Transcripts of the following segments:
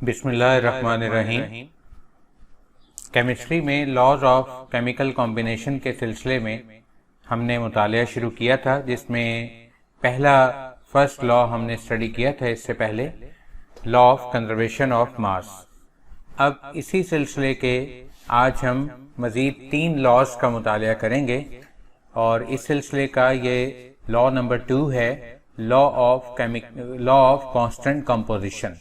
बिस्मिल्लाहिर्रहमानिर्रहीम। केमिस्ट्री में laws of chemical combination के सिलसिले में हमने मुतालिया शुरू किया था, जिसमें फर्स्ट लॉ हमने स्टडी किया था इससे पहले, law of conservation of mass. अब इसी सिलसिले के आज हम मज़ीद 3 लॉज का मुतालिया करेंगे और इस सिलसिले का ये लॉ नंबर 2 है, लॉ ऑफ कांस्टेंट कंपोजिशन,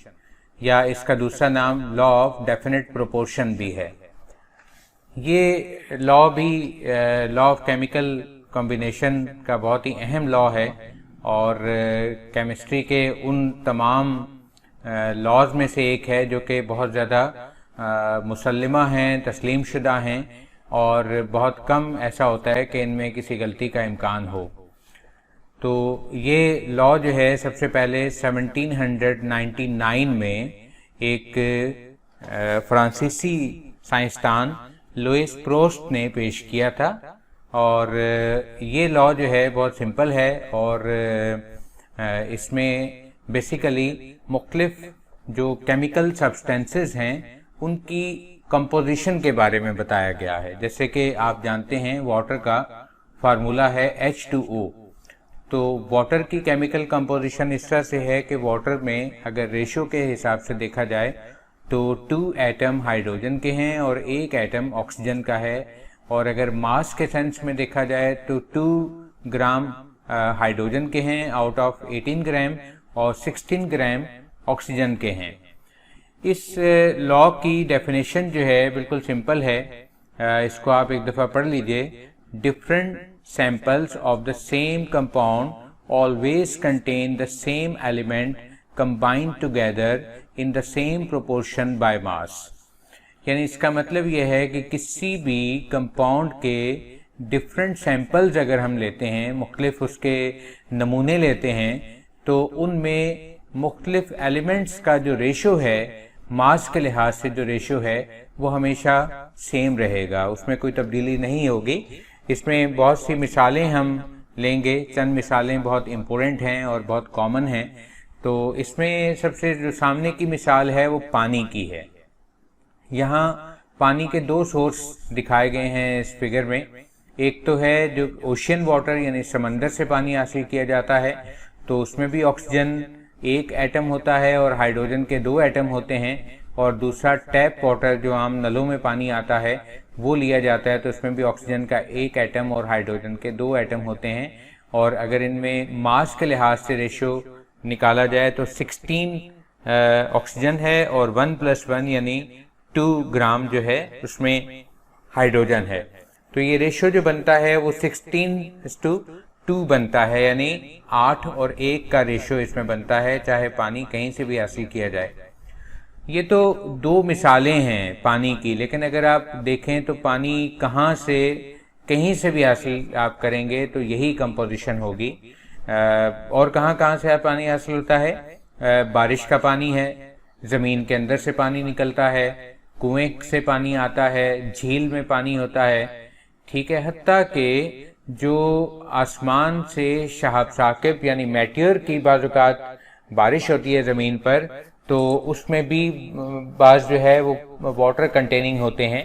या इसका दूसरा नाम लॉ ऑफ डेफिनेट प्रोपोर्शन भी है। ये लॉ भी लॉ ऑफ केमिकल कॉम्बिनेशन का बहुत ही अहम लॉ है और केमिस्ट्री के उन तमाम लॉज में से एक है जो कि बहुत ज़्यादा मुसल्लिमा हैं, तस्लीम शुदा हैं और बहुत कम ऐसा होता है कि इनमें किसी गलती का इम्कान हो। तो ये लॉ जो है सबसे पहले 1799 में एक फ्रांसीसी साइंसदान लुइस प्रोस्ट ने पेश किया था और ये लॉ जो है बहुत सिंपल है और इसमें बेसिकली मुख्तलिफ जो केमिकल सब्सटेंसेस हैं उनकी कंपोजिशन के बारे में बताया गया है। जैसे कि आप जानते हैं वाटर का फार्मूला है H2O। तो वाटर की केमिकल कंपोजिशन इस तरह से है कि वाटर में अगर रेशो के हिसाब से देखा जाए तो 2 एटम हाइड्रोजन के हैं और 1 एटम ऑक्सीजन का है, और अगर मास के सेंस में देखा जाए तो 2 ग्राम हाइड्रोजन के हैं आउट ऑफ 18 ग्राम और 16 ग्राम ऑक्सीजन के हैं। इस लॉ की डेफिनेशन जो है बिल्कुल सिंपल है, इसको आप एक दफ़ा पढ़ लीजिए। Different samples of the same compound always contain the same element combined together in the same proportion by mass। यानी इसका मतलब यह है कि किसी भी कंपाउंड के डिफरेंट सैंपल्स अगर हम लेते हैं, मुख्तलिफ उसके नमूने लेते हैं, तो उनमें मुख्तलिफ एलिमेंट्स का जो रेशो है, मास के लिहाज से जो रेशो है, वो हमेशा सेम रहेगा, उसमें कोई तब्दीली नहीं होगी। इसमें बहुत सी मिसालें हम लेंगे, चंद मिसालें बहुत इम्पोर्टेंट हैं और बहुत कॉमन हैं। तो इसमें सबसे जो सामने की मिसाल है वो पानी की है। यहाँ पानी के 2 सोर्स दिखाए गए हैं इस फिगर में। एक तो है जो ओशियन वाटर यानी समंदर से पानी हासिल किया जाता है, तो उसमें भी ऑक्सीजन 1 एटम होता है और हाइड्रोजन के 2 एटम होते हैं, और दूसरा टैप वाटर जो आम नलों में पानी आता है वो लिया जाता है, तो उसमें भी ऑक्सीजन का 1 एटम और हाइड्रोजन के 2 एटम होते हैं। और अगर इनमें मास के लिहाज से रेशो निकाला जाए तो 16 ऑक्सीजन है और 1 + 1 यानी 2 ग्राम जो है उसमें हाइड्रोजन है। तो ये रेशो जो बनता है वो 16:2 बनता है, यानी 8 और 1 का रेशो इसमें बनता है, चाहे पानी कहीं से भी हासिल किया जाए। ये तो 2 मिसालें हैं पानी की, लेकिन अगर आप देखें तो पानी कहाँ से कहीं से भी हासिल आप करेंगे तो यही कंपोजिशन होगी। और कहाँ से पानी हासिल होता है? बारिश का पानी है, ज़मीन के अंदर से पानी निकलता है, कुएं से पानी आता है, झील में पानी होता है, ठीक है। हत्ता कि जो आसमान से शहाब साकिब यानी मेटियोर की बाज़ात बारिश होती है ज़मीन पर, तो उसमें भी बाज़ जो है वो वाटर कंटेनिंग होते हैं।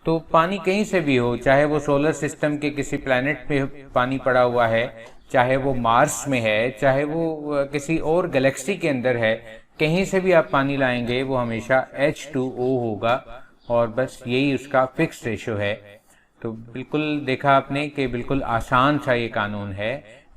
तो पानी कहीं से भी हो, चाहे वो सोलर सिस्टम के किसी प्लैनेट पे पानी पड़ा हुआ है, चाहे वो मार्स में है, चाहे वो किसी और गैलेक्सी के अंदर है, कहीं से भी आप पानी लाएंगे वो हमेशा H2O होगा, और बस यही उसका फिक्स रेशो है। तो बिल्कुल देखा आपने कि बिल्कुल आसान सा ये कानून है।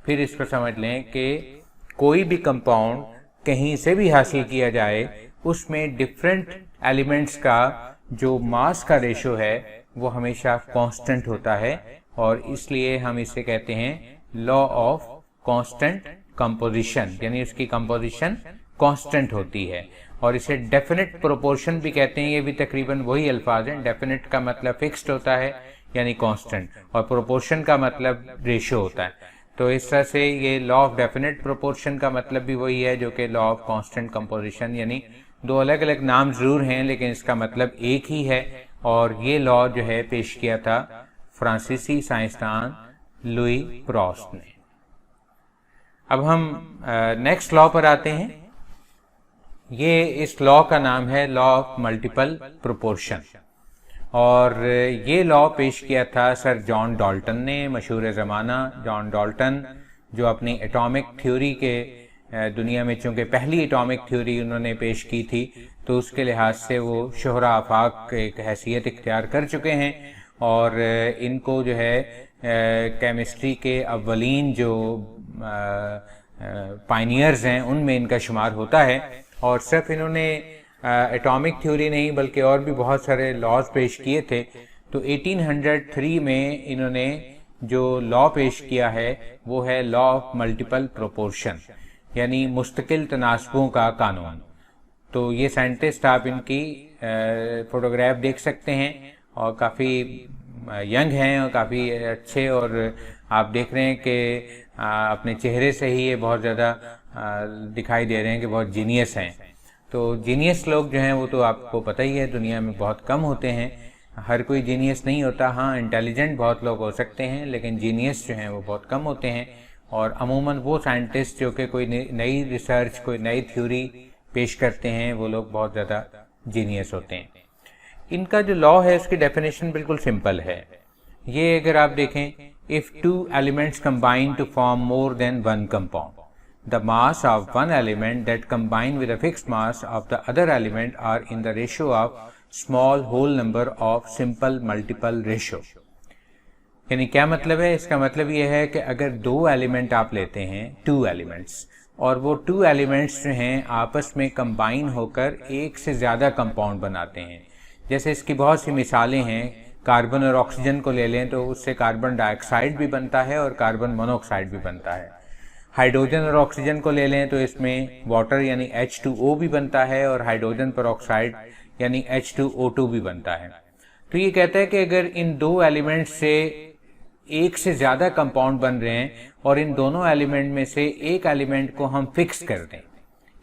फिर इसको समझ लें कि कोई भी कंपाउंड कहीं से भी हासिल किया जाए, उसमें डिफरेंट एलिमेंट्स का जो मास का रेशो है वो हमेशा कांस्टेंट होता है, और इसलिए हम इसे कहते हैं लॉ ऑफ कांस्टेंट कंपोजिशन, यानी उसकी कंपोजिशन कांस्टेंट होती है। और इसे डेफिनेट प्रोपोर्शन भी कहते हैं। ये भी तकरीबन वही अल्फाज हैं। डेफिनेट का मतलब फिक्स्ड होता है यानी कांस्टेंट, और प्रोपोर्शन का मतलब रेशो होता है। तो इस तरह से ये लॉ ऑफ डेफिनेट प्रोपोर्शन का मतलब भी वही है जो कि लॉ ऑफ कांस्टेंट कंपोजिशन, यानी 2 अलग अलग नाम जरूर हैं लेकिन इसका मतलब एक ही है। और ये लॉ जो है पेश किया था फ्रांसीसी साइंसदान लुई प्रोस्ट ने। अब हम नेक्स्ट लॉ पर आते हैं। ये इस लॉ का नाम है लॉ ऑफ मल्टीपल प्रोपोर्शन, और ये लॉ पेश किया था सर जॉन डाल्टन ने, मशहूर ज़माना जॉन डाल्टन, जो अपनी एटॉमिक थ्योरी के दुनिया में चूँकि पहली एटॉमिक थ्योरी उन्होंने पेश की थी, तो उसके लिहाज से वो शोहरा आफाक एक हैसियत इख्तियार कर चुके हैं, और इनको जो है केमिस्ट्री के अव्वलीन जो पायनियर्स हैं उनमें इनका शुमार होता है। और सिर्फ इन्होंने एटॉमिक थ्योरी नहीं बल्कि और भी बहुत सारे लॉज पेश किए थे। तो 1803 में इन्होंने जो लॉ पेश किया है वो है लॉ ऑफ मल्टीपल प्रोपोर्शन, यानी मुस्तकिल तनासबों का कानून। तो ये साइंटिस्ट आप इनकी फोटोग्राफ देख सकते हैं, और काफ़ी यंग हैं और काफ़ी अच्छे, और आप देख रहे हैं कि अपने चेहरे से ही ये बहुत ज़्यादा दिखाई दे रहे हैं कि बहुत जीनियस हैं। तो जीनियस लोग जो हैं वो तो आपको पता ही है दुनिया में बहुत कम होते हैं, हर कोई जीनियस नहीं होता। हाँ, इंटेलिजेंट बहुत लोग हो सकते हैं, लेकिन जीनियस जो हैं वो बहुत कम होते हैं। और अमूमन वो साइंटिस्ट जो कि कोई नई रिसर्च, कोई नई थ्योरी पेश करते हैं, वो लोग बहुत ज़्यादा जीनियस होते हैं। इनका जो लॉ है उसकी डेफिनेशन बिल्कुल सिंपल है। ये अगर आप देखें, if two elements combine to form more than one compound, the mass of one element that combine with the fixed mass of the other element are in the ratio of small whole number of simple multiple ratio। यानी क्या मतलब है? इसका मतलब ये है कि अगर दो एलिमेंट आप लेते हैं, टू एलिमेंट्स, और वो टू एलिमेंट्स जो हैं आपस में कंबाइन होकर एक से ज़्यादा कंपाउंड बनाते हैं। जैसे इसकी बहुत सी मिसालें हैं, कार्बन और ऑक्सीजन को ले लें तो उससे कार्बन डाइऑक्साइड भी बनता है और कार्बन मोनोऑक्साइड भी बनता है। हाइड्रोजन और ऑक्सीजन को ले लें तो इसमें वाटर यानी H2O भी बनता है और हाइड्रोजन पर ऑक्साइड यानी H2O2 भी बनता है। तो ये कहता है कि अगर इन दो एलिमेंट से एक से ज़्यादा कंपाउंड बन रहे हैं और इन दोनों एलिमेंट में से एक एलिमेंट को हम फिक्स कर दें,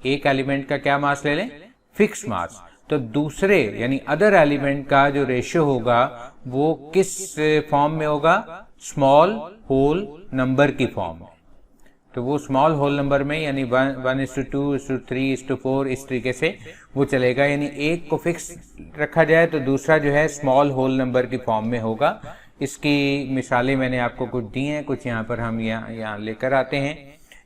एक एलिमेंट का क्या मास ले लें? फिक्स मास, तो दूसरे यानी अदर एलिमेंट का जो रेशियो होगा वो किस फॉर्म में होगा? स्मॉल होल नंबर की फॉर्म में। तो वो स्मॉल होल नंबर में यानी 1:2, 3:4 इस तरीके से वो चलेगा। यानी एक को फिक्स रखा जाए तो दूसरा जो है स्मॉल होल नंबर की फॉर्म में होगा। इसकी मिसालें मैंने आपको कुछ दी हैं, कुछ यहाँ पर हम यहाँ लेकर आते हैं।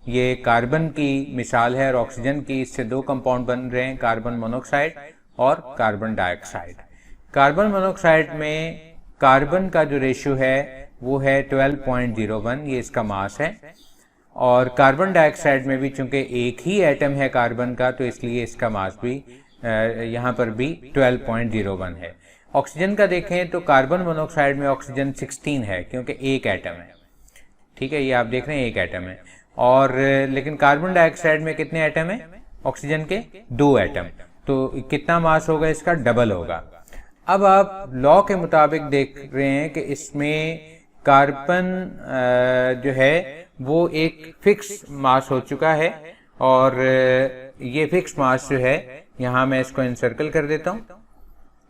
ये कार्बन की मिसाल है और ऑक्सीजन की। इससे दो कंपाउंड बन रहे हैं, कार्बन मोनोऑक्साइड और कार्बन डाइऑक्साइड। कार्बन मोनोऑक्साइड में कार्बन का जो रेशियो है वो है 12.01, ये इसका मास है। और कार्बन डाइऑक्साइड में भी चूंकि एक ही एटम है कार्बन का, तो इसलिए इसका मास भी यहाँ पर भी 12.01 है। ऑक्सीजन का देखें तो कार्बन मोनोऑक्साइड में ऑक्सीजन 16 है क्योंकि एक एटम है। ठीक है, ये आप देख रहे हैं एक एटम है। और लेकिन कार्बन डाइऑक्साइड में कितने एटम है? ऑक्सीजन के 2 एटम। तो कितना मास होगा इसका? डबल होगा। अब आप लॉ के मुताबिक देख रहे हैं कि इसमें कार्बन जो है वो एक फिक्स मास हो चुका है, और ये फिक्स मास जो है यहाँ मैं इसको इनसर्कल कर देता हूँ।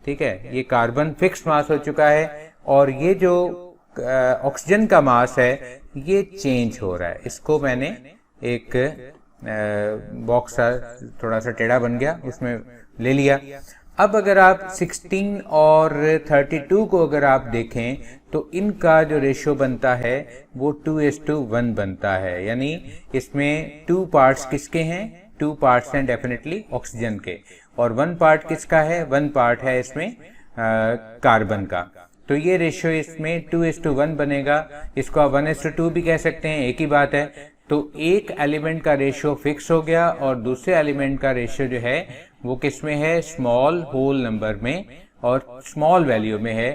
ठीक है, ये कार्बन फिक्स मास हो चुका है, और ये जो ऑक्सीजन का मास है ये चेंज हो रहा है। इसको मैंने एक बॉक्स थोड़ा सा टेढ़ा बन गया उसमें ले लिया। अब अगर आप 16 और 32 को अगर आप देखें तो इनका जो रेशियो बनता है वो 2:1 बनता है। यानी इसमें 2 पार्ट्स किसके हैं? 2 पार्ट्स हैं डेफिनेटली ऑक्सीजन के, और 1 पार्ट किसका है? 1 पार्ट है इसमें कार्बन का। तो ये रेशियो इसमें 2:1 बनेगा। इसको आप 1:2 भी कह सकते हैं, एक ही बात है। तो एक एलिमेंट का रेशियो फिक्स हो गया और दूसरे एलिमेंट का रेशियो जो है वो किस में है? स्मॉल होल नंबर में और स्मॉल वैल्यू में है।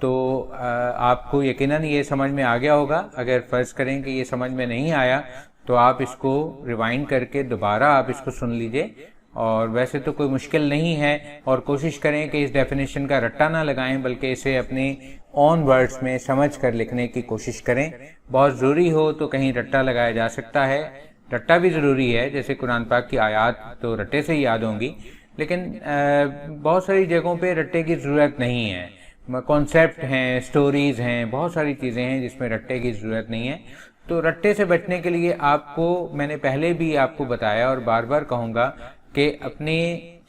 तो आपको यकीनन ये समझ में आ गया होगा। अगर फर्ज करें कि ये समझ में नहीं आया तो आप इसको रिवाइंड करके दोबारा आप इसको सुन लीजिए, और वैसे तो कोई मुश्किल नहीं है। और कोशिश करें कि इस डेफिनेशन का रट्टा ना लगाएं, बल्कि इसे अपने ऑन वर्ड्स में समझ कर लिखने की कोशिश करें। बहुत ज़रूरी हो तो कहीं रट्टा लगाया जा सकता है, रट्टा भी ज़रूरी है। जैसे कुरान पाक की आयत तो रट्टे से ही याद होंगी, लेकिन बहुत सारी जगहों पे रट्टे की ज़रूरत नहीं है। कॉन्सेप्ट हैं, स्टोरीज़ हैं, बहुत सारी चीज़ें हैं जिसमें रट्टे की ज़रूरत नहीं है। तो रट्टे से बचने के लिए आपको, मैंने पहले भी आपको बताया और बार बार कहूँगा कि अपने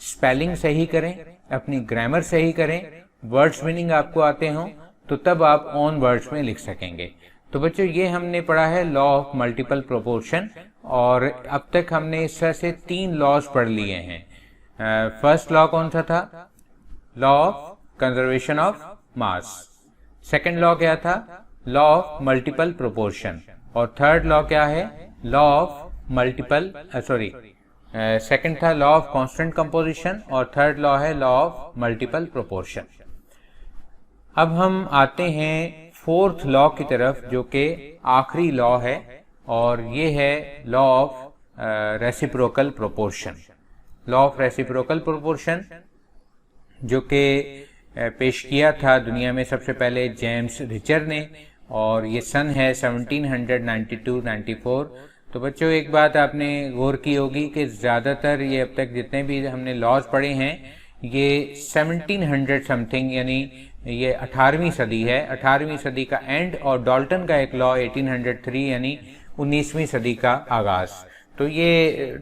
स्पेलिंग सही करें, अपनी ग्रामर सही करें, वर्ड्स मीनिंग आपको आते हों, तो तब आप ऑन वर्ड्स में लिख सकेंगे। तो बच्चों ये हमने पढ़ा है लॉ ऑफ मल्टीपल प्रोपोर्शन, और अब तक हमने इस तरह से 3 लॉज पढ़ लिए हैं। फर्स्ट लॉ कौन सा था? Law of conservation of mass. Second law क्या था? Law of multiple proportion. और थर्ड लॉ क्या है? लॉ ऑफ मल्टीपल सेकंड था लॉ ऑफ कांस्टेंट कंपोजिशन, और थर्ड लॉ है लॉ ऑफ मल्टीपल प्रोपोर्शन। अब हम आते हैं फोर्थ लॉ की तरफ, जो कि आखिरी लॉ है, और ये है law of reciprocal proportion. Law of reciprocal proportion जो कि पेश किया था दुनिया में सबसे पहले जेम्स रिचर ने, और ये सन है 1792-94। तो बच्चों एक बात आपने गौर की होगी कि ज़्यादातर ये अब तक जितने भी हमने लॉज पढ़े हैं ये 1700 समथिंग, यानी ये 18वीं सदी है, 18वीं सदी का एंड, और डाल्टन का एक लॉ 1803 यानी 19वीं सदी का आगाज। तो ये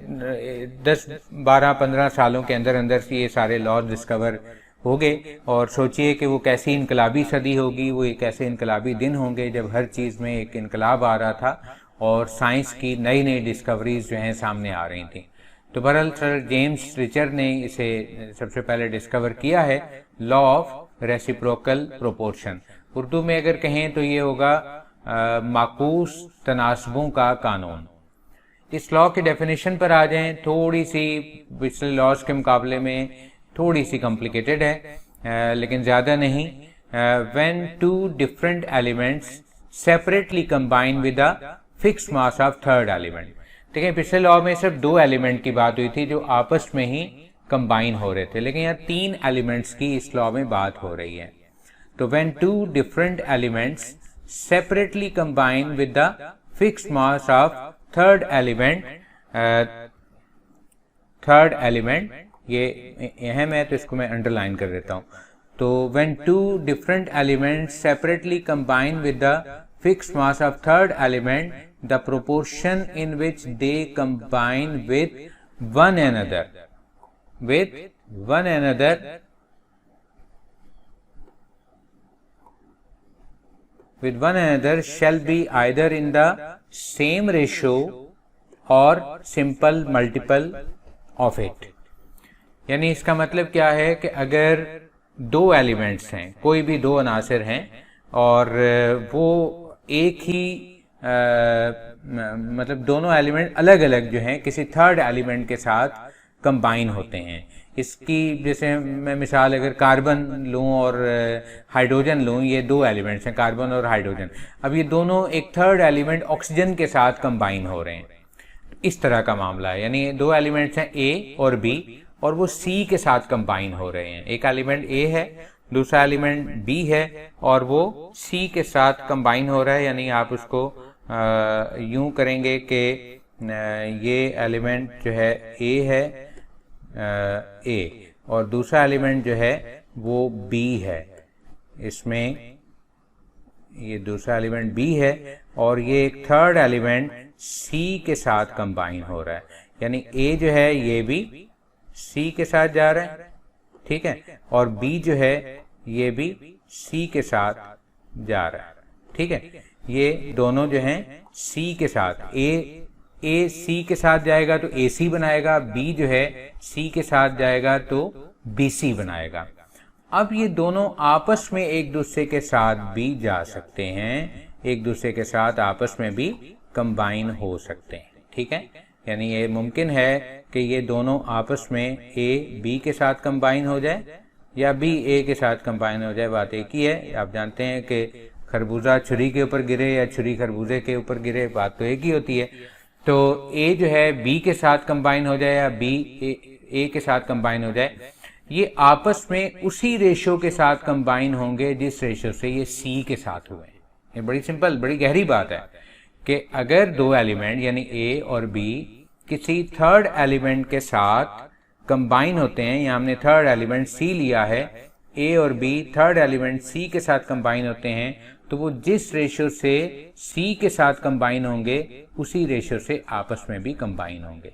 10, 12, 15 सालों के अंदर अंदर से ये सारे लॉज डिस्कवर हो गए। और सोचिए कि वो कैसी इनकलाबी सदी होगी, वो एक ऐसे इनकलाबी दिन होंगे जब हर चीज़ में एक इनकलाब आ रहा था और साइंस की नई नई डिस्कवरीज जो हैं सामने आ रही थी। तो बहरहाल सर जेम्स रिचर ने इसे सबसे पहले डिस्कवर किया है, law of reciprocal proportion. Urdu में अगर कहें तो ये होगा माकूस तनासबों का कानून। इस लॉ की डेफिनेशन पर आ जाएं, थोड़ी सी पिछले लॉज के मुकाबले में थोड़ी सी कॉम्प्लिकेटेड है, लेकिन ज़्यादा नहीं। When two different elements separately combine with a fix mass of third element. ठीक है, पिछले लॉ में सिर्फ 2 एलिमेंट की बात हुई थी जो आपस में ही कंबाइन हो रहे थे, लेकिन यहाँ 3 एलिमेंट्स की इस लॉ में बात हो रही है। तो when two different elements separately combine with the fix mass of third element, ये अहम है तो इसको मैं अंडरलाइन कर देता हूं। तो when two different elements separately combine with the fixed mass of third element, the proportion in which they combine with one another shall be either in the same ratio or simple multiple of it। यानी इसका मतलब क्या है कि अगर 2 elements हैं, कोई भी 2 अनासिर हैं, और वो एक ही मतलब दोनों एलिमेंट अलग अलग जो हैं किसी थर्ड एलिमेंट के साथ कंबाइन होते हैं। इसकी जैसे मैं मिसाल अगर कार्बन लूं और हाइड्रोजन लूं, ये 2 एलिमेंट्स हैं, कार्बन और हाइड्रोजन। अब ये दोनों एक थर्ड एलिमेंट ऑक्सीजन के साथ कंबाइन हो रहे हैं, इस तरह का मामला है। यानी 2 एलिमेंट्स हैं ए और बी, और वो सी के साथ कंबाइन हो रहे हैं। एक एलिमेंट ए है, दूसरा एलिमेंट बी है, और वो सी के साथ कंबाइन हो रहा है। यानी आप उसको यूं करेंगे कि ये एलिमेंट जो है ए है, ए, और दूसरा एलिमेंट जो है वो बी है। इसमें ये दूसरा एलिमेंट बी है और ये एक थर्ड एलिमेंट सी के साथ कंबाइन हो रहा है। यानी ए जो है ये भी सी के साथ जा रहा है, ठीक है, और बी जो है ये भी सी के साथ जा रहा है, ठीक है। ये दोनों जो हैं सी के साथ, ए सी के साथ जाएगा तो ए सी बनाएगा, बी जो है सी के साथ जाएगा तो बी सी बनाएगा। अब ये दोनों आपस में एक दूसरे के साथ भी जा सकते हैं, एक दूसरे के साथ आपस में भी कंबाइन हो सकते हैं, ठीक है। यानी ये मुमकिन है कि ये दोनों आपस में ए बी के साथ कंबाइन हो जाए या बी ए के साथ कंबाइन हो जाए, बात एक ही है। आप जानते हैं कि खरबूजा छुरी के ऊपर गिरे या छुरी खरबूजे के ऊपर गिरे, बात तो एक ही होती है। तो ए जो है बी के साथ कंबाइन हो जाए या बी ए के साथ कंबाइन हो जाए, ये आपस में उसी रेशो के साथ कंबाइन होंगे जिस रेशो से ये सी के साथ हुए हैं। ये बड़ी सिंपल, बड़ी गहरी बात है कि अगर 2 एलिमेंट यानी ए और बी किसी थर्ड एलिमेंट के साथ कंबाइन होते हैं, या हमने थर्ड एलिमेंट सी लिया है, ए और बी थर्ड एलिमेंट सी के साथ कंबाइन होते हैं, तो वो जिस रेशो से सी के साथ कंबाइन होंगे उसी रेशो से आपस में भी कंबाइन होंगे।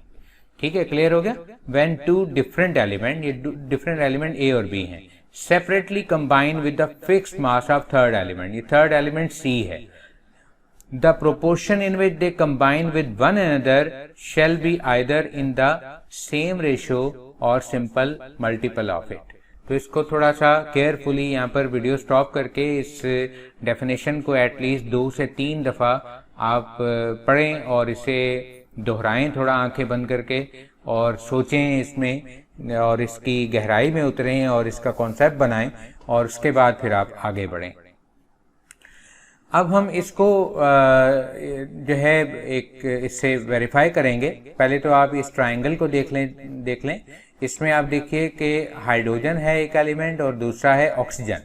ठीक है, क्लियर हो गया। व्हेन टू डिफरेंट एलिमेंट, ये डिफरेंट एलिमेंट ए और बी हैं, separately combine with the fixed mass of third element, ये थर्ड एलिमेंट सी है, the proportion in which they combine with one another shall be either in the same ratio और simple multiple of it. तो इसको थोड़ा सा carefully यहाँ पर video stop करके इस डेफिनेशन को एटलीस्ट 2 से 3 दफ़ा आप पढ़ें और इसे दोहराएं थोड़ा आंखें बंद करके, और सोचें इसमें और इसकी गहराई में उतरें और इसका कॉन्सेप्ट बनाएं, और उसके बाद फिर आप आगे बढ़ें। अब हम इसको जो है एक इससे वेरीफाई करेंगे। पहले तो आप इस ट्रायंगल को देख लें। इसमें आप देखिए कि हाइड्रोजन है एक एलिमेंट और दूसरा है ऑक्सीजन,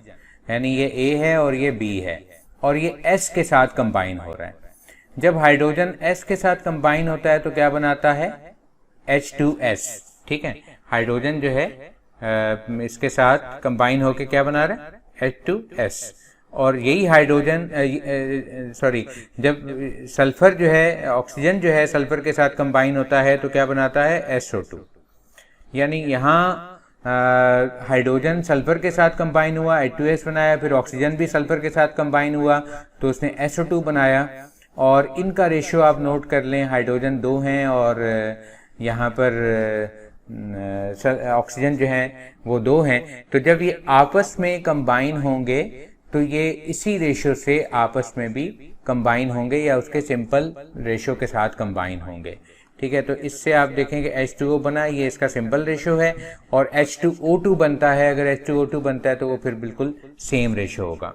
यानी ये ए है और ये बी है, और ये एस के साथ कंबाइन हो रहा है। जब हाइड्रोजन एस के साथ कंबाइन होता है तो क्या बनाता है, H2S। ठीक है, हाइड्रोजन जो है इसके साथ कंबाइन होके क्या बना रहा है, H2S। और यही हाइड्रोजन जब सल्फर जो है, ऑक्सीजन जो है सल्फर के साथ कंबाइन होता है तो क्या बनाता है, SO2। यानी यहाँ हाइड्रोजन सल्फर के साथ कंबाइन हुआ, H2S बनाया, फिर ऑक्सीजन भी सल्फर के साथ कंबाइन हुआ तो उसने SO2 बनाया। और इनका रेशियो आप नोट कर लें, हाइड्रोजन 2 हैं और यहाँ पर ऑक्सीजन जो है वो 2 हैं। तो जब ये आपस में कंबाइन होंगे तो ये इसी रेशियो से आपस में भी कंबाइन होंगे या उसके सिंपल रेशियो के साथ कंबाइन होंगे। ठीक है, तो इससे आप देखेंगे H2O बना, ये इसका सिंपल रेशियो है, और H2O2 बनता है। अगर H2O2 बनता है तो वो फिर बिल्कुल सेम रेशियो होगा।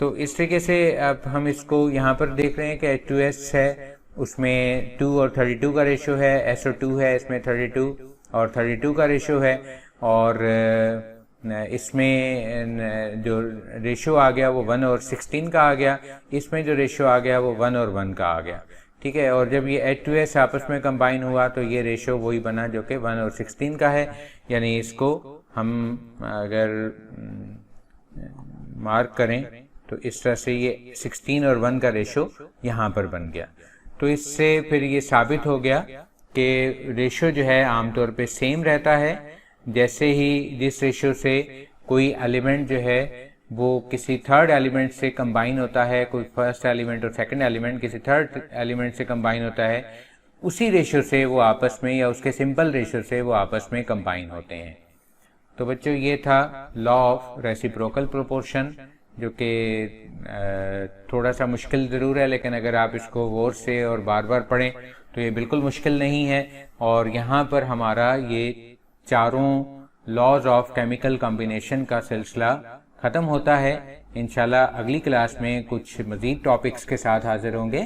तो इस तरीके से अब हम इसको यहाँ पर देख रहे हैं कि H2S है, उसमें 2 और 32 का रेशियो है, SO2 है, इसमें 32 और 32 का रेशियो है, और इसमें जो रेशियो आ गया वो 1 और 16 का आ गया, इसमें जो रेशियो आ गया वो 1 और 1 का आ गया। ठीक है, और जब ये H2S आपस में कंबाइन हुआ तो ये रेशियो वही बना जो कि 1 और 16 का है। यानी इसको हम अगर मार्क करें तो इस तरह से ये 16 और 1 का रेशियो यहाँ पर बन गया। तो इससे फिर ये साबित हो गया कि रेशियो जो है आमतौर पे सेम रहता है। जैसे ही जिस रेशियो से कोई एलिमेंट जो है वो किसी थर्ड एलिमेंट से कंबाइन होता है, कोई फर्स्ट एलिमेंट और सेकंड एलिमेंट किसी थर्ड एलिमेंट से कंबाइन होता है, उसी रेशियो से वो आपस में या उसके सिंपल रेशियो से वो आपस में कंबाइन होते हैं। तो बच्चों ये था लॉ ऑफ रेसिप्रोकल प्रोपोर्शन, जो कि थोड़ा सा मुश्किल ज़रूर है, लेकिन अगर आप इसको गौर से और बार बार पढ़ें तो ये बिल्कुल मुश्किल नहीं है। और यहाँ पर हमारा ये चारों लॉज ऑफ केमिकल कॉम्बिनेशन का सिलसिला ख़त्म होता है। इंशाल्लाह अगली क्लास में कुछ मज़ीद टॉपिक्स के साथ हाजिर होंगे।